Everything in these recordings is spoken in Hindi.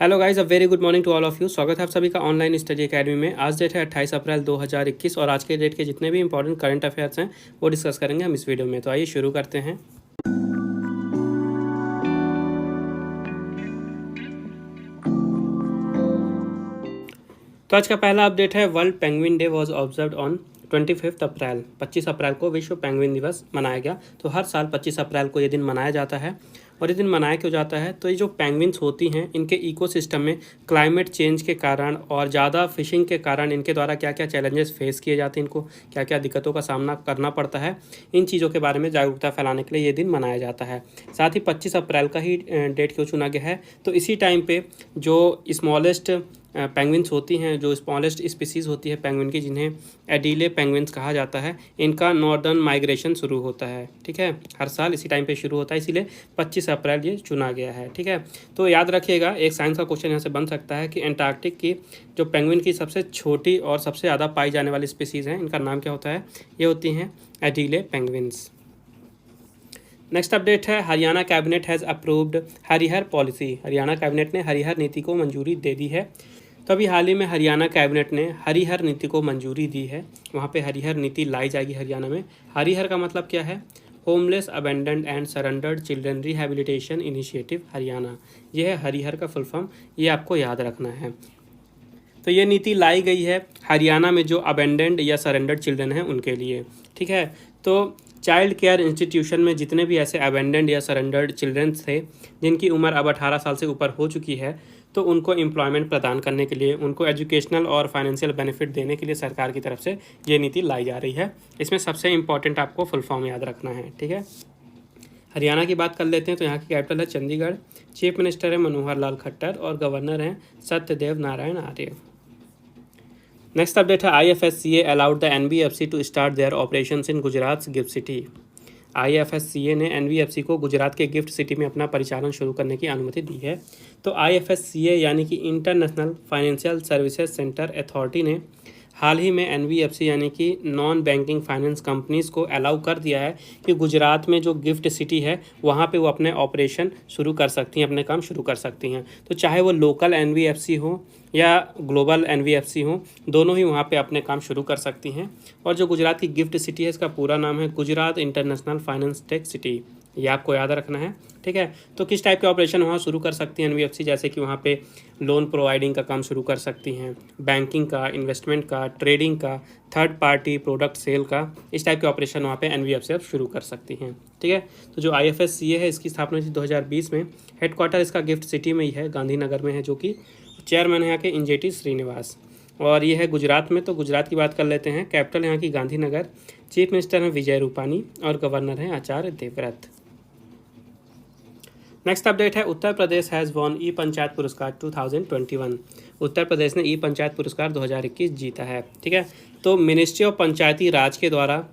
Hello guys, a very good morning to all of you. स्वागत है आप सभी का ऑनलाइन स्टडी एकेडमी में। आज डेट है 28 अप्रैल 2021 और आज के डेट के जितने भी इंपॉर्टेंट करंट अफेयर्स हैं वो डिस्कस करेंगे हम इस वीडियो में। तो आइए शुरू करते हैं। तो आज का पहला अपडेट है, world penguin day was observed on 25 अप्रैल। 25 अप्रैल को विश्व पेंगुइन दिवस मनाया गया। तो हर साल 25 अप्रैल को ये दिन मनाया जाता है। और ये दिन मनाया क्यों जाता है? तो ये जो पेंगुइन्स होती हैं, इनके इकोसिस्टम में क्लाइमेट चेंज के कारण और ज़्यादा फिशिंग के कारण इनके द्वारा क्या क्या चैलेंजेस फेस किए जाते हैं, इनको क्या क्या दिक्कतों का सामना करना पड़ता है, इन चीज़ों के बारे में जागरूकता फैलाने के लिए ये दिन मनाया जाता है। साथ ही 25 अप्रैल का ही डेट क्यों चुना गया है? तो इसी टाइम पे जो स्मॉलेस्ट पेंगुइन्स होती हैं, जो स्मॉलेस्ट स्पीसीज़ होती है पेंगुइन की, जिन्हें एडीले पेंगुइन्स कहा जाता है, इनका नॉर्दर्न माइग्रेशन शुरू होता है। ठीक है, हर साल इसी टाइम पे शुरू होता है, इसीलिए 25 अप्रैल ये चुना गया है। ठीक है, तो याद रखिएगा, एक साइंस का क्वेश्चन यहाँ से बन सकता है कि एंटार्क्टिक की जो पेंगुइन की सबसे छोटी और सबसे ज़्यादा पाई जाने वाली स्पीसीज़ हैं, इनका नाम क्या होता है? ये होती हैं एडीले पेंगुइन्स। नेक्स्ट अपडेट है, Haryana cabinet has approved Harihar policy. Haryana cabinet ने हरिहर नीति को मंजूरी दे दी है। तो अभी हाल ही में हरियाणा कैबिनेट ने हरिहर नीति को मंजूरी दी है। वहाँ पे हरिहर नीति लाई जाएगी हरियाणा में। हरिहर का मतलब क्या है? Homeless abandoned and surrendered children rehabilitation initiative Haryana. यह है हरिहर का फुल फॉर्म, ये आपको याद रखना है। तो ये नीति लाई गई है हरियाणा में जो अबेंडेंड या सरेंडर्ड चिल्ड्रन हैं उनके लिए। ठीक है, तो चाइल्ड केयर इंस्टीट्यूशन में जितने भी ऐसे अबेंडेंड या सरेंडर्ड चिल्ड्रंस थे जिनकी उम्र अब 18 साल से ऊपर हो चुकी है, तो उनको एम्प्लॉयमेंट प्रदान करने के लिए, उनको एजुकेशनल और फाइनेंशियल बेनिफिट देने के लिए सरकार की तरफ से ये नीति लाई जा रही है। इसमें सबसे इम्पॉर्टेंट आपको फुल फॉर्म याद रखना है। ठीक है, हरियाणा की बात कर लेते हैं। तो यहाँ की कैपिटल है चंडीगढ़। चीफ मिनिस्टर है मनोहर लाल खट्टर और गवर्नर हैं सत्यदेव नारायण आर्य। नेक्स्ट अपडेट है, IFSCA allowed the NBFC to start their operations in Gujarat GIFT City. IFSCA ने NBFC को गुजरात के गिफ्ट सिटी में अपना परिचालन शुरू करने की अनुमति दी है। तो IFSCA यानी कि international financial services centre authority ने हाल ही में NBFC यानी कि नॉन बैंकिंग फाइनेंस कंपनीज़ को अलाउ कर दिया है कि गुजरात में जो गिफ्ट सिटी है वहाँ पे वो अपने ऑपरेशन शुरू कर सकती हैं, अपने काम शुरू कर सकती हैं। तो चाहे वो लोकल NBFC हो या ग्लोबल NBFC हो, दोनों ही वहाँ पे अपने काम शुरू कर सकती हैं। और जो गुजरात की गिफ्ट सिटी है, इसका पूरा नाम है Gujarat international finance tech city. ये आपको याद रखना है। ठीक है, तो किस टाइप के ऑपरेशन वहाँ शुरू कर सकती हैं NBFC? जैसे कि वहाँ पे लोन प्रोवाइडिंग का काम शुरू कर सकती हैं, बैंकिंग का, इन्वेस्टमेंट का, ट्रेडिंग का, थर्ड पार्टी प्रोडक्ट सेल का, इस टाइप के ऑपरेशन वहाँ पे NBFC अब शुरू कर सकती हैं। ठीक है, तो जो IFSCA है, इसकी स्थापना हुई थी 2020 में। हेडक्वार्टर इसका गिफ्ट सिटी में ही है, गांधीनगर में है, जो कि चेयरमैन है यहाँ के इंजेटी श्रीनिवास, और ये है गुजरात में। तो गुजरात की बात कर लेते हैं। कैपिटल यहाँ की गांधीनगर। चीफ मिनिस्टर हैं विजय रूपानी और गवर्नर हैं आचार्य देवव्रत। नेक्स्ट अपडेट है, उत्तर प्रदेश हैज़ वॉन ई पंचायत पुरस्कार 2021। उत्तर प्रदेश ने ई पंचायत पुरस्कार 2021 जीता है। ठीक है, तो मिनिस्ट्री ऑफ पंचायती राज के द्वारा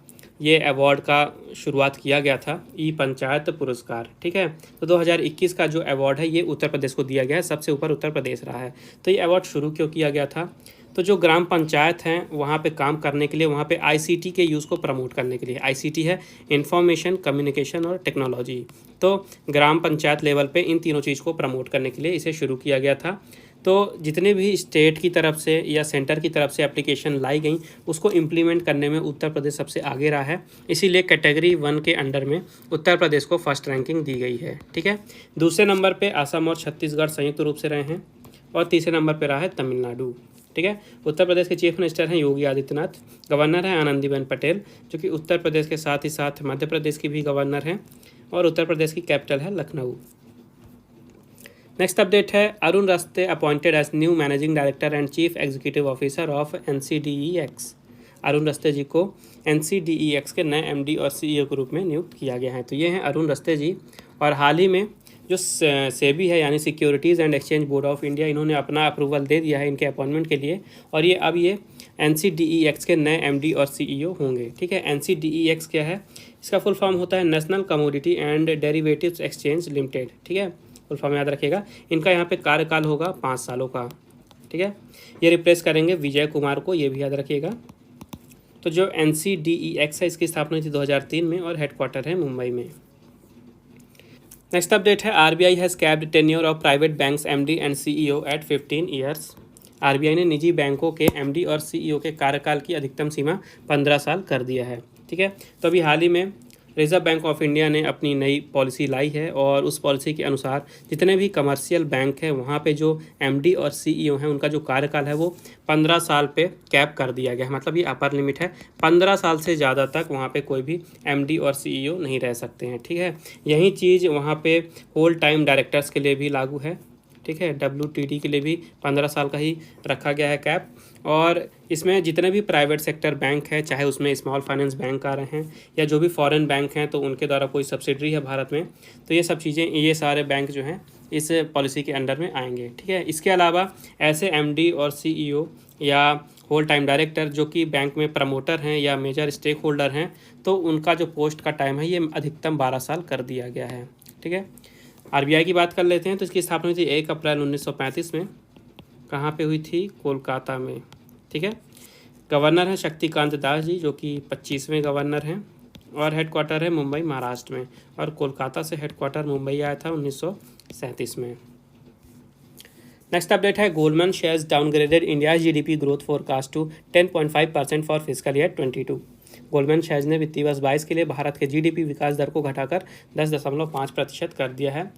ये अवार्ड का शुरुआत किया गया था, ई पंचायत पुरस्कार। ठीक है, तो 2021 का जो अवार्ड है ये उत्तर प्रदेश को दिया गया है। सबसे ऊपर उत्तर प्रदेश रहा है। तो ये अवार्ड शुरू क्यों किया गया था? तो जो ग्राम पंचायत हैं वहाँ पे काम करने के लिए, वहाँ पे ICT के यूज़ को प्रमोट करने के लिए। ICT है इंफॉर्मेशन कम्युनिकेशन और टेक्नोलॉजी। तो ग्राम पंचायत लेवल पे इन तीनों चीज़ को प्रमोट करने के लिए इसे शुरू किया गया था। तो जितने भी स्टेट की तरफ से या सेंटर की तरफ से एप्लीकेशन लाई गई, उसको इम्प्लीमेंट करने में उत्तर प्रदेश सबसे आगे रहा है। इसीलिए कैटेगरी 1 के अंडर में उत्तर प्रदेश को फर्स्ट रैंकिंग दी गई है। ठीक है, दूसरे नंबर पे असम और छत्तीसगढ़ संयुक्त रूप से रहे हैं, और तीसरे नंबर पे रहा है तमिलनाडु। ठीक है, उत्तर प्रदेश के चीफ मिनिस्टर हैं योगी आदित्यनाथ, गवर्नर हैं आनंदीबेन पटेल, जो कि उत्तर प्रदेश के साथ ही साथ मध्य प्रदेश की भी गवर्नर हैं, और उत्तर प्रदेश की कैपिटल है लखनऊ। नेक्स्ट अपडेट है, Arun Raste appointed as new managing director and chief executive officer of NCDEX। Arun Raste ji को NCDEX के नए MD और CEO के रूप में नियुक्त किया गया है। तो ये हैं अरुण रस्ते जी, और हाल ही में जो सेबी है यानी securities and exchange board of India, इन्होंने अपना अप्रूवल दे दिया है इनके अपॉइंटमेंट के लिए, और ये अब ये NCDEX के नए MD और CEO होंगे। ठीक है, NCDEX क्या है? इसका फुल फॉर्म होता है national commodity and derivatives exchange limited. ठीक है, फुल फॉर्म याद रखिएगा। इनका यहाँ पे कार्यकाल होगा 5 सालों का। ठीक है, ये रिप्लेस करेंगे विजय कुमार को, ये भी याद रखिएगा। तो जो NCDEX है, इसकी स्थापना हुई थी 2003 में और हेडक्वार्टर है मुंबई में। नेक्स्ट अपडेट है RBI has capped tenure of private banks MD and CEO at 15 years. RBI ने निजी बैंकों के एमडी और सीईओ के कार्यकाल की अधिकतम सीमा 15 साल कर दिया है। ठीक है, तो अभी हाल ही में रिजर्व बैंक ऑफ इंडिया ने अपनी नई पॉलिसी लाई है और उस पॉलिसी के अनुसार जितने भी कमर्शियल बैंक हैं वहाँ पे जो एमडी और सीईओ हैं उनका जो कार्यकाल है वो 15 साल पे कैप कर दिया गया है। मतलब ये अपर लिमिट है, 15 साल से ज़्यादा तक वहाँ पे कोई भी एमडी और सीईओ नहीं रह सकते हैं। ठीक है, यही चीज़ वहाँ पे होल टाइम डायरेक्टर्स के लिए भी लागू है। ठीक है, WTD के लिए भी 15 साल का ही रखा गया है कैप। और इसमें जितने भी प्राइवेट सेक्टर बैंक है, चाहे उसमें स्मॉल फाइनेंस बैंक आ रहे हैं या जो भी फॉरेन बैंक हैं तो उनके द्वारा कोई सब्सिडरी है भारत में, तो ये सब चीज़ें, ये सारे बैंक जो हैं इस पॉलिसी के अंडर में आएंगे। ठीक है, इसके अलावा ऐसे एमडी और सीईओ या होल टाइम डायरेक्टर जो कि बैंक में प्रमोटर हैं या मेजर स्टेक होल्डर हैं, तो उनका जो पोस्ट का टाइम है ये अधिकतम 12 साल कर दिया गया है। ठीक है, आरबीआई की बात कर लेते हैं तो इसकी स्थापना हुई थी 1 अप्रैल 1935 में। कहाँ पे हुई थी? कोलकाता में। ठीक है, गवर्नर हैं शक्तिकांत दास जी जो कि 25वें गवर्नर हैं और हेडक्वार्टर है मुंबई महाराष्ट्र में, और कोलकाता से हेडक्वार्टर मुंबई आया था 1937 में। नेक्स्ट अपडेट है गोल्डमैन शेयर्स downgraded India GDP growth forecast to 10.5% for physical year 22। Goldman शेयर्स ने वित्तीय वर्ष 22 के लिए भारत के जीडीपी विकास दर को घटाकर 10.5% कर दिया है।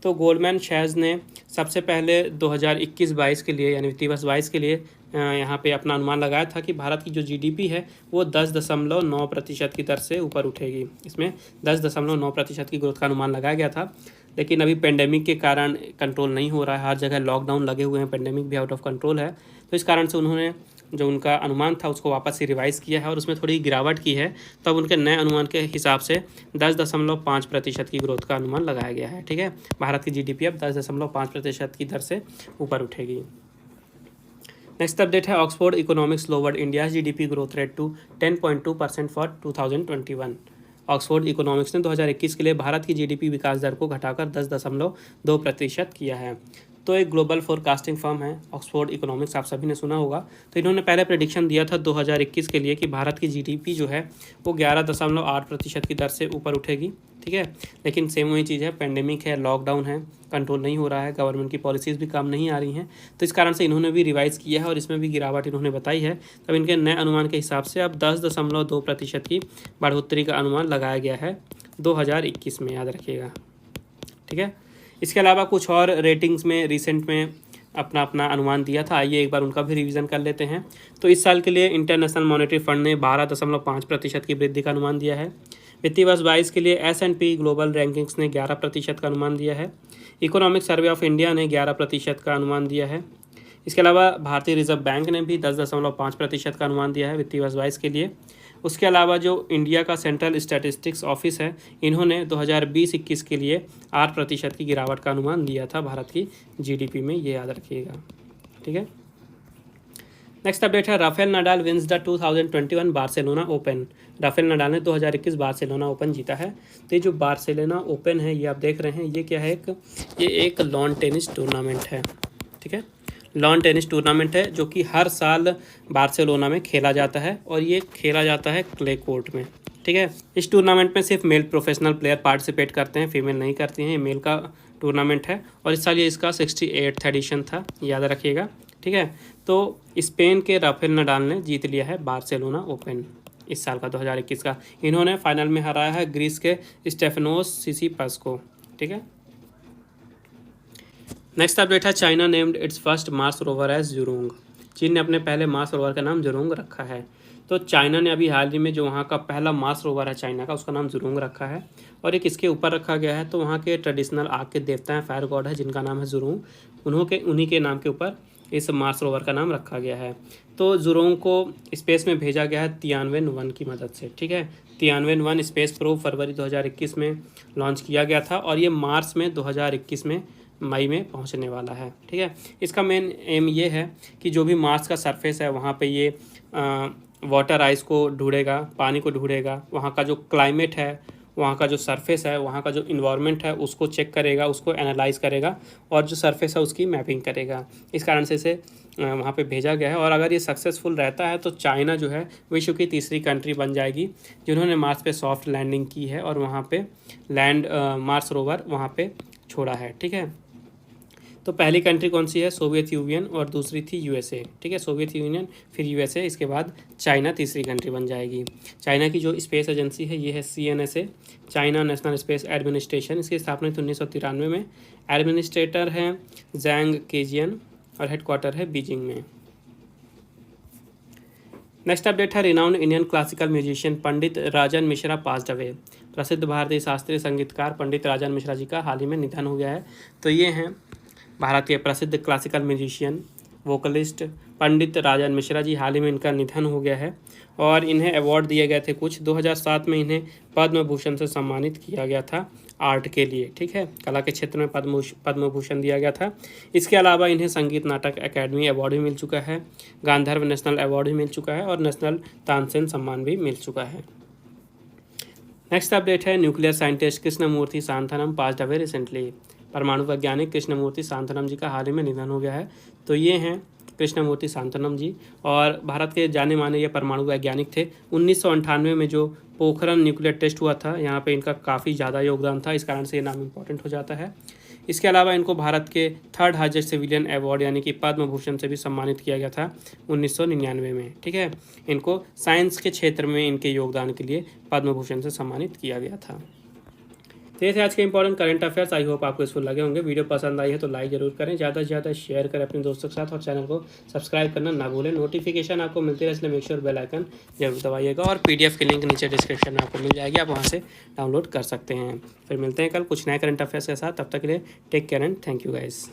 तो गोल्डमैन शेयर्स ने सबसे पहले 2021-22 के लिए यानी वित्तीय वर्ष 22 के लिए यहाँ पे अपना अनुमान लगाया था कि भारत की जो जीडीपी है वो 10.9% की दर से ऊपर उठेगी। इसमें 10.9% की ग्रोथ का अनुमान लगाया गया था, लेकिन अभी पेंडेमिक के कारण कंट्रोल नहीं हो रहा है, हर जगह लॉकडाउन लगे हुए हैं, पेंडेमिक भी आउट ऑफ कंट्रोल है। तो इस कारण से उन्होंने जो उनका अनुमान था उसको वापस से रिवाइज़ किया है और उसमें थोड़ी गिरावट की है। तब उनके नए अनुमान के हिसाब से 10.5% की ग्रोथ का अनुमान लगाया गया है। ठीक है, भारत की जीडीपी अब 10.5% की दर से ऊपर उठेगी। नेक्स्ट अपडेट है Oxford Economics lowered India GDP growth rate to 10.2% for 2021। Oxford Economics ने 2021 के लिए भारत की जीडीपी विकास दर को घटाकर 10.2% किया है। तो एक ग्लोबल फोरकास्टिंग फर्म है ऑक्सफोर्ड इकोनॉमिक्स, आप सभी ने सुना होगा। तो इन्होंने पहले प्रेडिक्शन दिया था 2021 के लिए कि भारत की जीडीपी जो है वो 11.8% की दर से ऊपर उठेगी। ठीक है, लेकिन सेम वही चीज़ है, पेंडेमिक है, लॉकडाउन है, कंट्रोल नहीं हो रहा है, गवर्नमेंट की पॉलिसीज़ भी काम नहीं आ रही हैं, तो इस कारण से इन्होंने भी रिवाइज़ किया है और इसमें भी गिरावट इन्होंने बताई है। तब इनके नए अनुमान के हिसाब से अब 10.2% की बढ़ोतरी का अनुमान लगाया गया है 2021 में, याद रखिएगा। ठीक है, इसके अलावा कुछ और रेटिंग्स में रिसेंट में अपना अपना अनुमान दिया था, आइए एक बार उनका भी रिवीजन कर लेते हैं। तो इस साल के लिए इंटरनेशनल मॉनेटरी फंड ने 12.5% की वृद्धि का अनुमान दिया है। वित्तीय वर्ष 22 के लिए S&P ग्लोबल रैंकिंग्स ने 11% का अनुमान दिया है। इकोनॉमिक सर्वे ऑफ इंडिया ने 11% का अनुमान दिया है। इसके अलावा भारतीय रिजर्व बैंक ने भी 10.5% का अनुमान दिया है वित्तीय वर्ष 22 के लिए। उसके अलावा जो इंडिया का सेंट्रल स्टैटिस्टिक्स ऑफिस है, इन्होंने 2020-21 के लिए 8% की गिरावट का अनुमान दिया था भारत की जीडीपी में, ये याद रखिएगा। ठीक है, नेक्स्ट अपडेट है Rafael Nadal wins the 2021 Barcelona Open. Rafael Nadal ने 2021 बार्सिलोना ओपन जीता है। तो ये जो बार्सिलोना ओपन है ये आप देख रहे हैं, ये क्या है, ये एक लॉन टेनिस टूर्नामेंट है। ठीक है, लॉन टेनिस टूर्नामेंट है जो कि हर साल बार्सिलोना में खेला जाता है और ये खेला जाता है क्ले कोर्ट में। ठीक है, इस टूर्नामेंट में सिर्फ मेल प्रोफेशनल प्लेयर पार्टिसिपेट करते हैं, फीमेल नहीं करती हैं। ये मेल का टूर्नामेंट है और इस साल ये इसका 68वां एडिशन था, याद रखिएगा। ठीक है, तो स्पेन के राफेल नडाल ने जीत लिया है बार्सिलोना ओपन इस साल का 2021 का। इन्होंने फाइनल में हराया है ग्रीस के स्टेफेनोस सिसिपास को। ठीक है, नेक्स्ट अपडेट है China named its first Mars rover as Zhurong. चीन ने अपने पहले मार्स रोवर का नाम जुरोंग रखा है। तो चाइना ने अभी हाल ही में जो वहाँ का पहला मार्स रोवर है चाइना का, उसका नाम जुरोंग रखा है। और ये किसके ऊपर रखा गया है, तो वहाँ के ट्रेडिशनल आग के देवता हैं, फायर गॉड है जिनका नाम है जुरोंग, उन्हीं के नाम के ऊपर इस मार्स रोवर का नाम रखा गया है। तो जुरोंग को स्पेस में भेजा गया है तियानवेन-1 की मदद से। ठीक है, तियानवेन-1 स्पेस प्रोब फरवरी 2021 में लॉन्च किया गया था और ये मार्च में 2021 में मई में पहुंचने वाला है। ठीक है, इसका मेन एम ये है कि जो भी मार्स का सरफेस है वहाँ पे ये वाटर आइस को ढूंढेगा, पानी को ढूंढेगा, वहाँ का जो क्लाइमेट है वहाँ का जो सरफेस है, वहाँ का जो इन्वायरमेंट है उसको चेक करेगा, उसको एनालाइज करेगा और जो सरफेस है उसकी मैपिंग करेगा। इस कारण से इसे वहाँ पे भेजा गया है। और अगर ये सक्सेसफुल रहता है तो चाइना जो है विश्व की तीसरी कंट्री बन जाएगी जिन्होंने मार्स पे सॉफ्ट लैंडिंग की है और वहाँ पे मार्स रोवर वहाँ पे छोड़ा है। ठीक है, तो पहली कंट्री कौन सी है? सोवियत यूनियन और दूसरी थी यूएसए। ठीक है, सोवियत यूनियन फिर यूएसए, इसके बाद चाइना तीसरी कंट्री बन जाएगी। चाइना की जो स्पेस एजेंसी है ये है CNSA, China national space administration. इसकी स्थापना 1993 में। एडमिनिस्ट्रेटर हैं जैंग केजियन और हेडक्वार्टर है बीजिंग में। नेक्स्ट अपडेट है रिनाउंड इंडियन क्लासिकल म्यूजिशियन पंडित राजन मिश्रा पास्ड अवे। प्रसिद्ध भारतीय शास्त्रीय संगीतकार पंडित राजन मिश्रा जी का हाल ही में निधन हो गया है। तो ये हैं भारत के प्रसिद्ध क्लासिकल म्यूजिशियन वोकलिस्ट पंडित राजन मिश्रा जी। हाल ही में इनका निधन हो गया है और इन्हें अवार्ड दिए गए थे कुछ। 2007 में इन्हें पद्म भूषण से सम्मानित किया गया था आर्ट के लिए। ठीक है, कला के क्षेत्र में पद्म भूषण दिया गया था। इसके अलावा इन्हें संगीत नाटक अकेडमी अवार्ड भी मिल चुका है, गांधर्व नेशनल अवार्ड भी मिल चुका है और नेशनल तानसेन सम्मान भी मिल चुका है। नेक्स्ट अपडेट है nuclear scientist Krishnamurthy Santhanam passed away recently. परमाणु वैज्ञानिक कृष्णमूर्ति शांतनम जी का हाल ही में निधन हो गया है। तो ये हैं कृष्णमूर्ति शांतनम जी और भारत के जाने माने ये परमाणु वैज्ञानिक थे। 1998 में जो पोखरण न्यूक्लियर टेस्ट हुआ था यहाँ पे इनका काफ़ी ज़्यादा योगदान था, इस कारण से ये नाम इम्पोर्टेंट हो जाता है। इसके अलावा इनको भारत के थर्ड हाईएस्ट सिविलियन अवार्ड यानी कि पद्म भूषण से भी सम्मानित किया गया था 1999 में। ठीक है, इनको साइंस के क्षेत्र में इनके योगदान के लिए पद्म भूषण से सम्मानित किया गया था। तो ये थे आज के important current affairs. I hope आपको इसको लगे होंगे। वीडियो पसंद आई है तो लाइक जरूर करें, ज़्यादा से ज़्यादा शेयर करें अपने दोस्तों के साथ और चैनल को सब्सक्राइब करना ना भूलें। नोटिफिकेशन आपको मिलती रहे इसलिए मेक श्योर बेल आइकन जरूर दबाइएगा और PDF की लिंक नीचे डिस्क्रिप्शन में आपको मिल जाएगी, आप वहाँ से डाउनलोड कर सकते हैं। फिर मिलते हैं कल कुछ नए करंट अफेयर्स के साथ। तब तक के लिए take care and thank you guys.